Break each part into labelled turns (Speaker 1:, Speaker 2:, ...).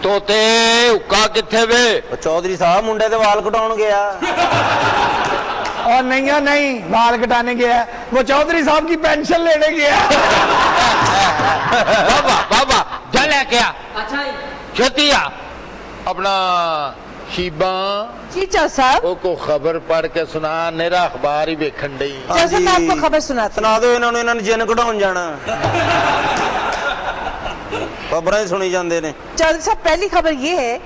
Speaker 1: ਤੋਤੇ ਹੁੱਕਾ ਕਿੱਥੇ ਵੇ?
Speaker 2: चौधरी साहब मुंडे दे वाल कटाउण गया।
Speaker 3: और नहीं बाल कटाने गया, वो चौधरी साहब की पेंशन लेने गया।
Speaker 1: बाबा जा लेके आ।
Speaker 4: अच्छा
Speaker 1: छेती आ। अपना शीबा
Speaker 4: जी चौ साहब,
Speaker 1: वो को खबर पढ़ के सुना, मेरा अखबार ही वेखन डई।
Speaker 4: जैसे मैं आपको खबर सुनाती
Speaker 2: सुना दो इन्होंने, इन्होंने जिन कढ़ाउण जाना। खबरें सुनी जाते ने।
Speaker 4: चौधरी साहब, पहली खबर ये है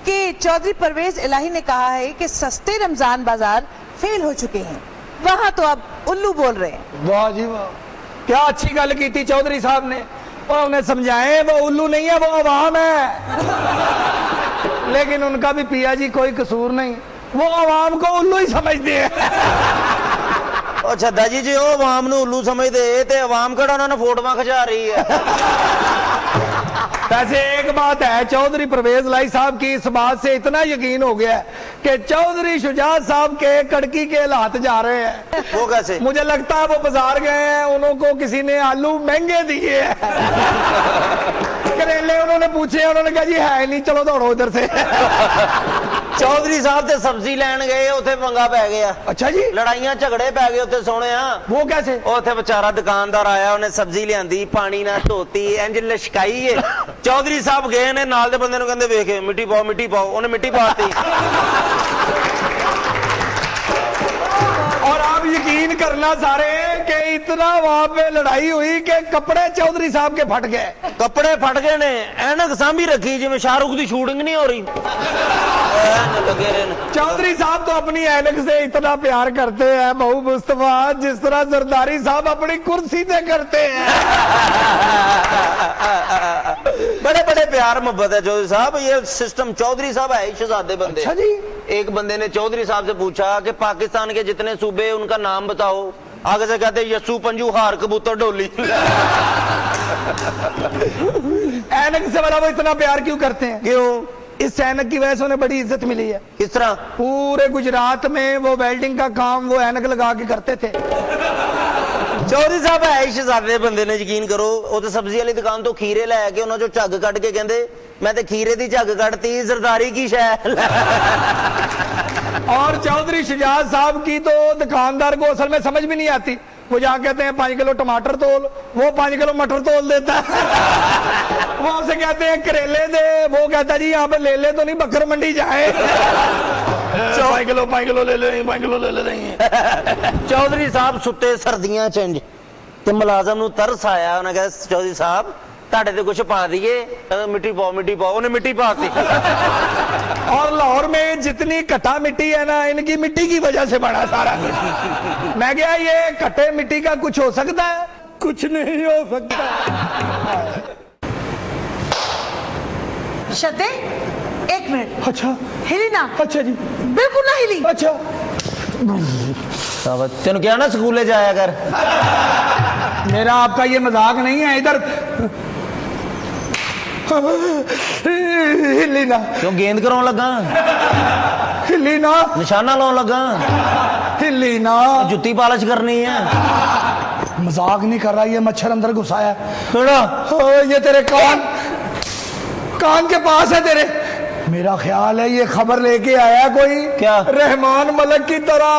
Speaker 4: कि चौधरी परवेज इलाही ने कहा है कि सस्ते रमजान बाजार फेल हो चुके हैं, वहाँ तो अब उल्लू बोल रहे हैं।
Speaker 3: वाह जी वाह, क्या अच्छी गल की थी चौधरी साहब ने। और उन्हें समझाए वो उल्लू नहीं है, वो अवाम है। लेकिन उनका भी पिया जी कोई कसूर नहीं, वो अवाम को उल्लू ही समझते हैं।
Speaker 2: अच्छा दाजी जी, वो अवाम नूं उल्लू समझदे ते अवाम केड़ा उन्हां नूं फोटोआं खिचा रही है।
Speaker 3: वैसे एक बात है, चौधरी परवेज इलाही साहब की इस बात से इतना यकीन हो गया है कि चौधरी शुजात साहब के कड़की के हाथ जा रहे हैं।
Speaker 2: वो कैसे?
Speaker 3: मुझे लगता है वो बाजार गए हैं, उनको किसी ने आलू महंगे दिए हैं। करेले उन्होंने पूछे, उन्होंने कहा जी है नहीं, चलो दौड़ो उधर से।
Speaker 2: चौधरी साहब ते सब्जी लैन गए, उत्थे पंगा पै गया।
Speaker 3: अच्छा जी,
Speaker 2: लड़ाइयां झगड़े पै गए उत्थे सोने।
Speaker 3: वो कैसे?
Speaker 2: उत्थे बेचारा दुकानदार आया, उन्हें सब्जी लियांदी, पानी ना धोती, इंज लशकाई है। चौधरी साहब गए ने, नाल दे बंदे नूं कहंदे वेख मिट्टी पाओ, उन्हें मिट्टी पाती।
Speaker 3: और आप यकीन करना सारे कि इतना वहां पे लड़ाई हुई कि कपड़े चौधरी साहब के फट गए।
Speaker 2: कपड़े फट गए ने, ऐनक सांभी रखी जिवें शाहरुख दी शूटिंग नहीं हो रही। लगे रहे।
Speaker 3: चौधरी साहब तो अपनी ऐनक से इतना प्यार करते हैं बहू मुस्तफा, जिस तरह जरदारी साहब अपनी कुर्सी से करते हैं।
Speaker 2: बड़े बड़े प्यार मोहब्बत है चौधरी साहब। ये सिस्टम, चौधरी साहब है शहजादे बंदे।
Speaker 3: अच्छा जी।
Speaker 2: एक बंदे ने चौधरी साहब से पूछा कि पाकिस्तान के जितने सूबे उनका नाम बताओ। आगे से कहते यस्सू पंजू हार कबूतर डोली।
Speaker 3: ऐनक से बड़ा वो इतना प्यार क्यों करते हैं?
Speaker 2: क्यों?
Speaker 3: इस ऐनक की वजह से उन्हें बड़ी इज्जत मिली है।
Speaker 2: किस तरह?
Speaker 3: पूरे गुजरात में वो वेल्डिंग का काम वो ऐनक लगा के करते थे।
Speaker 2: चौधरी साहब है शहजादे बंदे ने, यकीन करो। वो तो सब्जी वाली दुकान तो खीरे लै के उन्होंने जो झग कट के कहते मैं तो खीरे की झग कटती, जरदारी की शै।
Speaker 3: और चौधरी शुजात साहब की तो दुकानदार को असल में समझ भी नहीं आती। वो जहाँ कहते हैं 5 किलो टमाटर तोल, वो 5 किलो मटर तोल देता है। वो उसे कहते हैं करेले दे, वो कहता जी यहाँ पे ले ले तो नहीं, बकर मंडी जाए। 5 किलो ले ले, 5 किलो ले ले।
Speaker 2: चौधरी साहब सुते सर्दियां चंज ते मुलाजम नूं तरस आया। उन्हें कहा चौधरी साहब ताड़े ते कुछ पा दिए। मिट्टी पाओ, उन्हें मिट्टी पाती।
Speaker 3: और लाहौर में जितनी कटा मिट्टी है ना, इनकी मिट्टी की वजह से बना सारा। मैं क्या ये कटे मिट्टी का कुछ हो सकता है? कुछ नहीं हो सकता।
Speaker 4: शदे एक मिनट।
Speaker 3: अच्छा
Speaker 4: हिली ना?
Speaker 3: अच्छा जी,
Speaker 4: बिल्कुल ना हिली।
Speaker 3: अच्छा
Speaker 2: तेन क्या ना स्कूले जाया कर।
Speaker 3: मेरा आपका ये मजाक नहीं है। इधर हिली ना।
Speaker 2: क्यों गेंद कराउण लगा?
Speaker 3: हिली ना।
Speaker 2: निशाना लाउण लगा?
Speaker 3: हिली ना।
Speaker 2: जुत्ती पालिश करनी है।
Speaker 3: मजाक नहीं कर रहा, ये मच्छर अंदर घुसाया।
Speaker 2: थोड़ा
Speaker 3: ये तेरे कान के पास है तेरे। मेरा ख्याल है ये खबर लेके आया कोई,
Speaker 2: क्या?
Speaker 3: रहमान मलक की तरह।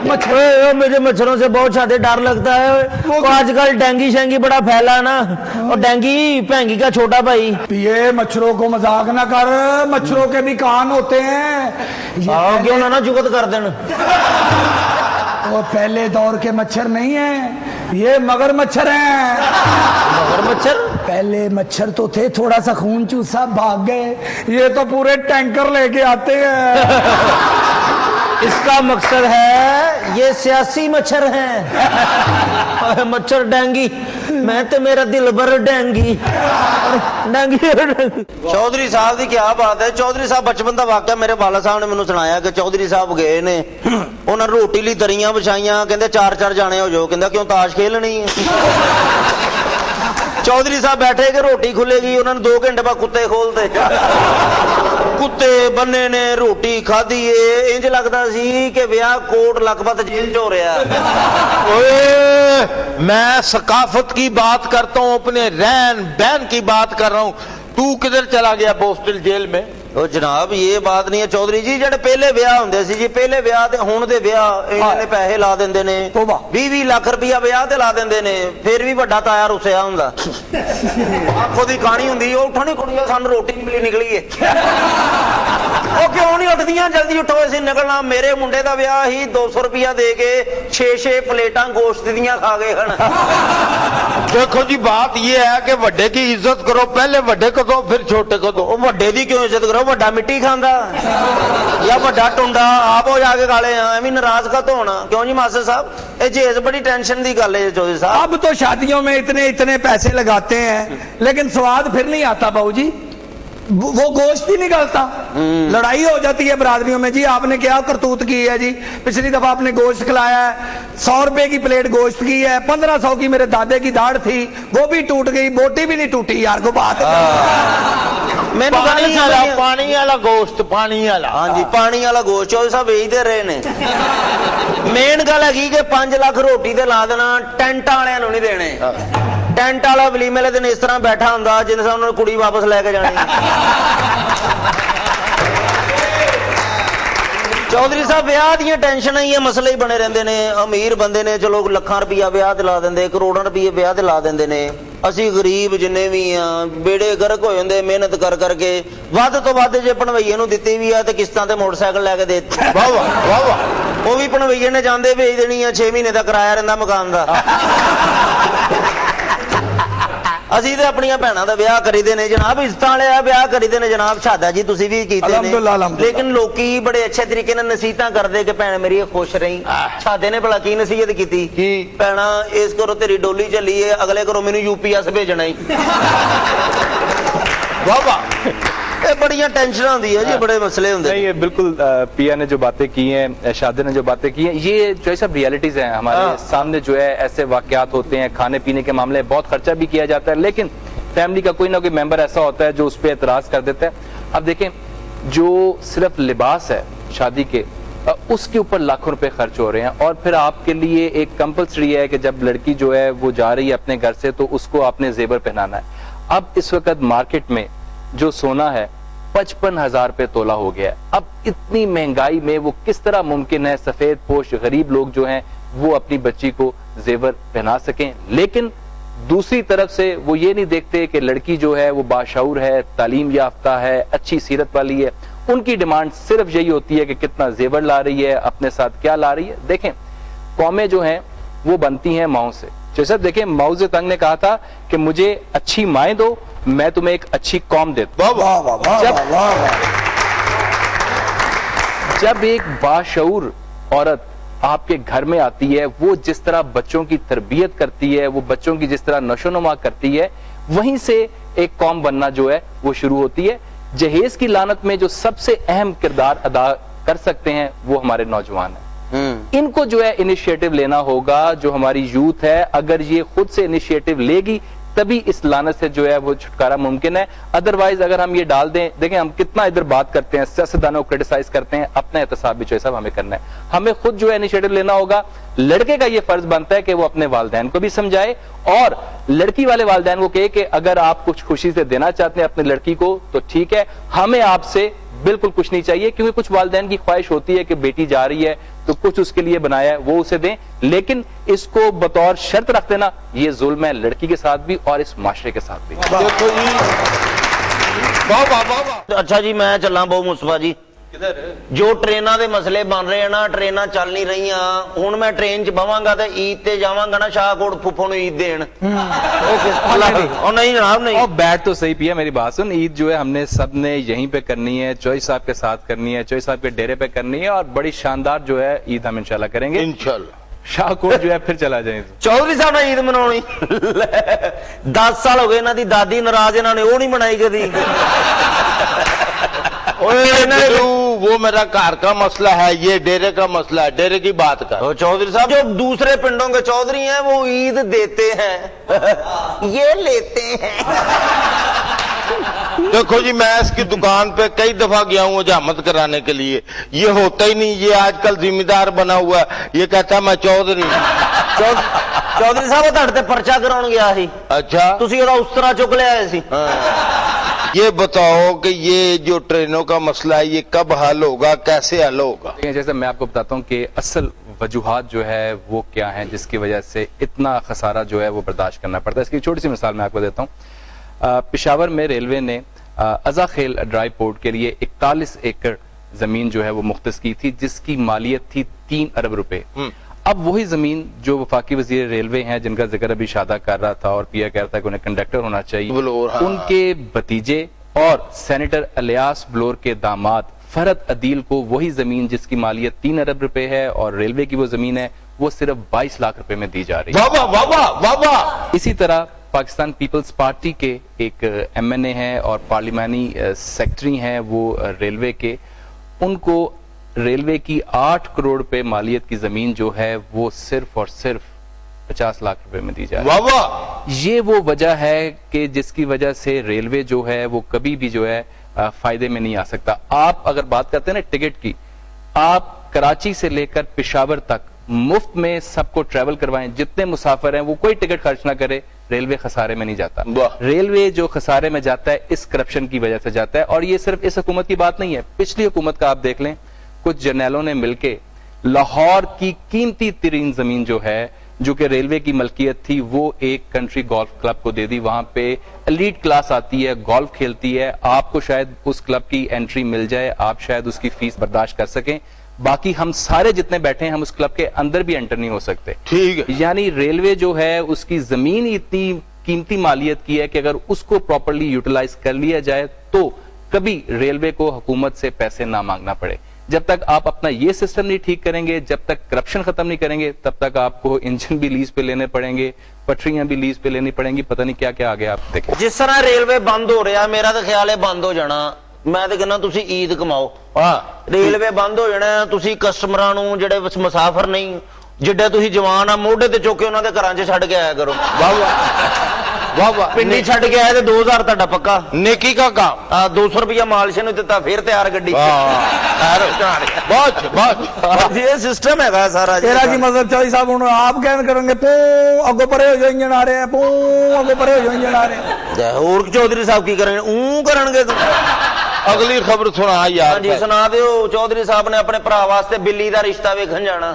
Speaker 2: मच्छर, मुझे मच्छरों से बहुत ज्यादा डर लगता है। वो आजकल डेंगी शेंगी बड़ा फैला ना, और डेंगी भैंगी का छोटा भाई।
Speaker 3: ये मच्छरों को मजाक ना कर, मच्छरों के भी कान होते हैं।
Speaker 2: क्यों ना जुगत कर देन।
Speaker 3: वो पहले दौर के मच्छर नहीं है, ये मगर मच्छर हैं।
Speaker 2: मगर मच्छर?
Speaker 3: पहले मच्छर तो थे, थोड़ा सा खून चूसा भाग गए, ये तो पूरे टैंकर लेके आते हैं।
Speaker 2: इसका मकसद है ये सियासी मच्छर हैं। मच्छर डेंगी, मैं तो मेरा दिल भर डेंगी। चौधरी साहब की क्या बात है। चौधरी साहब बचपन का वाकया मेरे बाला साहब ने मैंने सुनाया कि चौधरी साहब गए ने, उन्होंने रोटी ली दरियां बिछाइया, कहते 4-4 जाने हो जाओ। कहता क्यों, ताश खेलनी है। चौधरी साहब बैठे कि रोटी खुलेगी, उन्होंने 2 घंटे बाद कुत्ते खोलते। ਕੁੱਤੇ ਬੰਨੇ ਨੇ, ਰੋਟੀ ਖਾਧੀ ਏ, ਇੰਜ ਲੱਗਦਾ ਸੀ ਕਿ ਵਿਆਹ ਕੋਟ ਲਖਪਤ ਜੇਲ੍ਹ 'ਚ ਹੋ ਰਿਹਾ।
Speaker 1: ओए, मैं सकाफत की बात करता हूँ, अपने रहन बहन की बात कर रहा हूँ। तू किधर चला गया पोस्टल जेल में?
Speaker 2: ਉਹ ਜਨਾਬ ਇਹ ਬਾਤ ਨਹੀਂ ਹੈ ਚੌਧਰੀ ਜੀ, ਜਿਹੜੇ ਪਹਿਲੇ ਵਿਆਹ ਹੁੰਦੇ ਸੀ ਜੀ, ਪਹਿਲੇ ਵਿਆਹ ਤੇ ਹੁਣ ਦੇ ਵਿਆਹ ਇਹਨਾਂ ਨੇ ਪੈਸੇ ਲਾ ਦਿੰਦੇ ਨੇ, 20-20 ਲੱਖ ਰੁਪਇਆ ਵਿਆਹ ਤੇ ਲਾ ਦਿੰਦੇ ਨੇ, ਫਿਰ ਵੀ ਵੱਡਾ ਤਾਇਆ ਰੁੱਸਿਆ ਹੁੰਦਾ। ਆਖੋ ਦੀ ਕਹਾਣੀ ਹੁੰਦੀ, ਉਹ ਉੱਠਣੀ ਕੁੜੀਆਂ ਸਾਨੂੰ ਰੋਟੀ ਨਹੀਂ ਮਿਲੀ ਨਿਕਲੀ ਏ। ਉਹ ਕਿਉਂ ਨਹੀਂ ਉੱਠਦੀਆਂ, ਜਲਦੀ ਉੱਠੋ ਅਸੀਂ ਨਿਕਲਣਾ। ਮੇਰੇ ਮੁੰਡੇ ਦਾ ਵਿਆਹ ਹੀ 200 ਰੁਪਇਆ ਦੇ ਕੇ 6-6 ਪਲੇਟਾਂ ਗੋਸ਼ਤ ਦੀਆਂ ਖਾ ਗਏ ਹਨ।
Speaker 1: देखो जी, बात ये है कि ਵੱਡੇ की इज्जत करो, पहले ਵੱਡੇ को दो फिर छोटे को दो।
Speaker 2: ਉਹ ਵੱਡੇ ਦੀ ਕਿਉਂ ਇੱਜ਼ਤ ਕਰੋ, ਵੱਡਾ ਮਿੱਟੀ ਖਾਂਦਾ ਜਾਂ ਵੱਡਾ ਟੁੰਡਾ ਆਪ ਹੋ ਜਾ ਕੇ ਖਾ ਲਿਆ, ਐਵੇਂ ਨਾਰਾਜ਼ ਕਾ ਹੋਣਾ ਕਿਉਂ ਜੀ ਮਾਸਟਰ ਸਾਹਿਬ? ਇਹ ਜੇਜ਼ ਬੜੀ टेंशन की गल है चौधरी साहब।
Speaker 3: अब तो शादियों में इतने इतने पैसे लगाते हैं लेकिन स्वाद फिर नहीं आता बाबू जी, वो गोश्त ही निकलता। लड़ाई हो जाती है बरादरियों में जी, आपने क्या करतूत की है जी, पिछली दफा आपने गोश्त खिलाया है, 100 रुपए की प्लेट गोश्त की है, 1500 की मेरे दादे की दाढ़ थी वो भी टूट गई, बोटी भी नहीं टूटी यार को बात।
Speaker 2: मैंने
Speaker 1: पानी वाला गोश्त, पानी वाला,
Speaker 2: हाँ जी पानी वाला गोश्त चौधरी साहब बेचते रहे ने। मेन गल है कि 5 लाख रोटी ते ला देना, टेंट वालियां नूं नहीं देने। टेंट वाला वलीमे वाले दिन इस तरह बैठा हुंदा जिस तरह उन्होंने कुड़ी वापस लेके जानी। चौधरी साहब ब्याह दी टेंशन ही है, मसले ही बने रहंदे ने। अमीर बंदे ने चलो ਲੱਖਾਂ रुपया ब्याह ते ला देंदे, करोड़ां रुपये ब्याह ते ला देंदे ने। ਅਸੀਂ ਗਰੀਬ ਜਿੰਨੇ ਵੀ ਆ ਬੇੜੇ ਗਰਕ ਹੋ ਜਾਂਦੇ ਮਿਹਨਤ ਕਰ ਕਰਕੇ। ਵੱਧ ਤੋਂ ਵੱਧ ਜੇ ਭਣਵਈਏ ਨੂੰ ਦਿੱਤੀ ਵੀ ਆ ਤੇ ਕਿਸ਼ਤਾਂ ਤੇ ਮੋਟਰਸਾਈਕਲ ਲੈ ਕੇ ਦੇ ਦਿੱਤੇ, ਵਾਹ ਵਾਹ ਵਾਹ ਵਾਹ, ਉਹ ਵੀ ਭਣਵਈਏ ਨੇ ਜਾਂਦੇ ਭੇਜ ਦੇਣੀ ਆ, 6 ਮਹੀਨੇ ਦਾ ਕਿਰਾਇਆ ਰਹਿੰਦਾ ਮਕਾਨ ਦਾ। ਅਸੀਂ ਤੇ ਆਪਣੀਆਂ ਭੈਣਾਂ ਦਾ ਵਿਆਹ ਕਰੀਦੇ ਨੇ ਜਨਾਬ, ਇੱਜ਼ਤਾਂ ਵਾਲੇ ਵਿਆਹ ਕਰੀਦੇ ਨੇ ਜਨਾਬ। ਸ਼ਾਦਾ ਜੀ ਤੁਸੀਂ ਵੀ ਕੀਤੇ ਨੇ, ਲੇਕਿਨ ਲੋਕੀ ਬੜੇ ਅੱਛੇ ਤਰੀਕੇ ਨਾਲ ਨਸੀਹਤਾਂ ਕਰਦੇ ਕਿ ਭੈਣ ਮੇਰੀ ਖੁਸ਼ ਰਹੀ। ਸ਼ਾਦੇ ਨੇ ਭਲਾ ਕੀ ਨਸੀਹਤ ਕੀਤੀ? ਭੈਣਾ ਇਸ ਕਰੋ ਤੇਰੀ ਡੋਲੀ ਚੱਲੀ ਏ, ਅਗਲੇ ਕਰੋ ਮੈਨੂੰ UPS ਭੇਜਣਾ ਹੀ। ਵਾਹ ਵਾਹ, ये बड़ियां टेंशन होती है जी, बड़े मसले होंगे।
Speaker 5: नहीं, ये बिल्कुल पिया ने जो बातें की हैं, शादी ने जो बातें की हैं, ये जो है सब रियलिटीज हैं हमारे सामने। जो है ऐसे वाकयात होते हैं, खाने पीने के मामले बहुत खर्चा भी किया जाता है, लेकिन फैमिली का कोई ना कोई मेंबर ऐसा होता है जो उस पर एतराज कर देता है। अब देखें, जो सिर्फ लिबास है शादी के, उसके ऊपर लाखों रुपए खर्च हो रहे हैं, और फिर आपके लिए एक कंपल्सरी है कि जब लड़की जो है वो जा रही है अपने घर से तो उसको आपने जेवर पहनाना है। अब इस वक्त मार्केट में जो सोना है 55,000 रुपए तोला हो गया है। अब इतनी महंगाई में वो किस तरह मुमकिन है सफेद पोश गरीब लोग जो हैं वो अपनी बच्ची को जेवर पहना सकें? लेकिन दूसरी तरफ से वो ये नहीं देखते कि लड़की जो है वो बाशऊर है, तालीम याफ्ता है, अच्छी सीरत वाली है। उनकी डिमांड सिर्फ यही होती है कि कितना जेवर ला रही है, अपने साथ क्या ला रही है। देखें, कौमें जो हैं वो बनती हैं माओं से। जैसे देखें, माओ जे तंग ने कहा था कि मुझे अच्छी माएं दो, मैं तुम्हें एक अच्छी कौम देता हूं। जब एक बाशऊर औरत आपके घर में आती है, वो जिस तरह बच्चों की तरबियत करती है, वो बच्चों की जिस तरह नशोनुमा करती है, वहीं से एक कौम बनना जो है वो शुरू होती है। जहेज की लानत में जो सबसे अहम किरदार अदा कर सकते हैं वो हमारे नौजवान हैं। इनको जो है इनिशिएटिव लेना होगा। जो हमारी यूथ है, अगर ये खुद से इनिशिएटिव लेगी तभी इस लानत से जो है वो छुटकारा मुमकिन है। अदरवाइज अगर हम ये डाल दें, देखें हम कितना इधर बात करते हैं, सियासतदानों को क्रिटिसाइज करते हैं, अपना एहतसाब भी जो है सब हमें करना है। हमें खुद जो है इनिशिएटिव लेना होगा। लड़के का ये फर्ज बनता है कि वो अपने वालिदैन को भी समझाए, और लड़की वाले वालिदैन को कहे कि अगर आप कुछ खुशी से देना चाहते हैं अपनी लड़की को तो ठीक है, हमें आपसे बिल्कुल कुछ नहीं चाहिए। क्योंकि कुछ वालिदैन की ख्वाहिश होती है कि बेटी जा रही है तो कुछ उसके लिए बनाया है वो उसे दें, लेकिन इसको बतौर शर्त रख देना ये जुल्म है लड़की के साथ भी और इस माशरे के साथ भी।
Speaker 1: देखो जी, वाह वाह वाह वाह।
Speaker 2: अच्छा जी, मैं चला बहु मुस्तफा जी। जो ट्रेना दे मसले बन रहे हैं ना, ट्रेना चल नहीं रही, हुण मैं ट्रेन च बवांगा तो ईद ते जावांगा ना शाहकोट फुफो नूं ईद देण। नहीं जनाब नहीं,
Speaker 5: और बैठ तो सही पिया, मेरी बात सुन। ईद जो है हमने सब ने यहीं पे करनी है, चौधरी साहब के साथ करनी है, चौधरी साहब के डेरे पे करनी है, और बड़ी शानदार जो है ईद हम इंशाल्लाह करेंगे।
Speaker 1: इंशाल्लाह
Speaker 5: शाहकोट जो है फिर चला जाए।
Speaker 2: चौधरी साहब ने ईद मनाउणी 10 साल हो गए, इन्हां दी दादी नाराज, इन्हां ने वो नहीं मनाई कदी।
Speaker 1: वो मेरा घर का मसला है, ये डेरे का मसला है, डेरे की बात कर।
Speaker 2: चौधरी साहब जो दूसरे पिंडों के चौधरी हैं वो ईद देते हैं ये लेते हैं।
Speaker 1: देखो जी, मैं इसकी दुकान पे कई दफा गया हूँ हजामत कराने के लिए, ये होता ही नहीं। ये आजकल जिम्मेदार बना हुआ है, ये कहता है मैं चौधरी।
Speaker 2: ਚੌਧਰੀ ਸਾਹਿਬ ਤੁਹਾਡੇ ਤੇ ਪਰਚਾ ਕਰਾਉਣ ਗਿਆ ਸੀ।
Speaker 1: अच्छा,
Speaker 2: ਤੁਸੀਂ ਉਹਦਾ ਉਸਤਰਾ ਚੁੱਕ ਲਿਆਏ ਸੀ।
Speaker 1: ये बताओ कि ये जो ट्रेनों का मसला है ये कब हल होगा, कैसे हल होगा?
Speaker 5: जैसे मैं आपको बताता हूँ कि असल वजूहात जो है वो क्या है जिसकी वजह से इतना खसारा जो है वो बर्दाश्त करना पड़ता है। इसकी छोटी सी मिसाल मैं आपको देता हूँ। पेशावर में रेलवे ने अज़ा खेल ड्राई पोर्ट के लिए 41 एकड़ जमीन जो है वो मुख्तस की थी, जिसकी मालियत थी 3 अरब रुपए। अब वही जमीन जो वफाकी वजीर रेलवे हैं, जिनका जिक्र अभी शादा कर रहा था और पिया कह रहा था कि उन्हें कंडक्टर होना चाहिए, उनके भतीजे और सेनेटर इलियास ब्लोर के दामाद फरहत अदील को वही जमीन जिसकी मालियत 3 अरब रुपए है और रेलवे की वो जमीन है वो सिर्फ 22 लाख रुपए में दी जा रही है।
Speaker 1: वाह वाह वाह वाह।
Speaker 5: इसी तरह पाकिस्तान पीपल्स पार्टी के एक MNA हैं और पार्लिमानी सेक्रेटरी हैं वो रेलवे के, उनको रेलवे की 8 करोड़ रुपए मालियत की जमीन जो है वो सिर्फ और सिर्फ 50 लाख रुपए में दी जा रही है।
Speaker 1: वाह वाह।
Speaker 5: ये वो वजह है कि जिसकी वजह से रेलवे जो है वो कभी भी जो है फायदे में नहीं आ सकता। आप अगर बात करते हैं ना टिकट की, आप कराची से लेकर पेशावर तक मुफ्त में सबको ट्रेवल करवाएं, जितने मुसाफिर हैं वो कोई टिकट खर्च ना करे, रेलवे खसारे में नहीं जाता। रेलवे जो खसारे में जाता है इस करप्शन की वजह से जाता है। और ये सिर्फ इस हुकूमत की बात नहीं है, पिछली हुकूमत का आप देख लें, कुछ जर्नैलों ने मिलके लाहौर की कीमती तरीन जमीन जो है जो कि रेलवे की मलकियत थी वो एक कंट्री गोल्फ क्लब को दे दी। वहां पे एलीट क्लास आती है, गोल्फ खेलती है, आपको शायद उस क्लब की एंट्री मिल जाए, आप शायद उसकी फीस बर्दाश्त कर सकें, बाकी हम सारे जितने बैठे हैं हम उस क्लब के अंदर भी एंटर नहीं हो सकते।
Speaker 1: ठीक है।
Speaker 5: यानी रेलवे जो है उसकी जमीन इतनी कीमती मालियत की है कि अगर उसको प्रॉपर्ली यूटिलाइज कर लिया जाए तो कभी रेलवे को हुकूमत से पैसे ना मांगना पड़े। जब तक आप अपना ये सिस्टम नहीं ठीक करेंगे, जब तक करप्शन खत्म नहीं करेंगे, तब तक आपको इंजन भी लीज पे लेने पड़ेंगे, पटरियां भी लीज पे लेनी पड़ेंगी, पता नहीं क्या क्या आगे आप देखें।
Speaker 2: जिस तरह रेलवे बंद हो रहा, मेरा तो ख्याल है बंद हो जाना। मैं तो कहना तुसी ईद कमाओ। रेलवे बंद हो जाना, तुसी कस्टमਰਾਂ ਨੂੰ ਜਿਹੜੇ ਮੁਸਾਫਰ ਨਹੀਂ, ਜਿੱਡੇ ਤੁਸੀਂ ਜਵਾਨ ਆ ਮੋਢੇ ਤੇ ਚੁੱਕ ਕੇ ਉਹਨਾਂ ਦੇ ਘਰਾਂ 'ਚ ਛੱਡ ਕੇ ਆਇਆ ਕਰੋ।
Speaker 1: वाह वाह वाह वाह।
Speaker 2: ਪਿੰਡੀ ਛੱਡ ਕੇ ਆਏ ਤੇ 2000 ਤੁਹਾਡਾ ਪੱਕਾ।
Speaker 1: नेकी का काम।
Speaker 2: 200 रुपया मालशे ਨੂੰ ਦਿੱਤਾ, ਫਿਰ ਤਿਆਰ ਗੱਡੀ।
Speaker 1: बहुत
Speaker 2: ये सिस्टम है सारा।
Speaker 3: तेरा की मतलब चौधरी साहब हूं आप कहन करेंगे पू अगो परे हो जो इंजन आ रहे हैं, पू अगो परे हो जो इंजन आ रहे हैं।
Speaker 2: और चौधरी साहब की करेंगे? करेंगे तुम।
Speaker 1: अगली खबर सुना यार।
Speaker 2: जी सुना दो। चौधरी साहब ने अपने भरा वास्ते बिल्ली का रिश्ता वेखन जाना।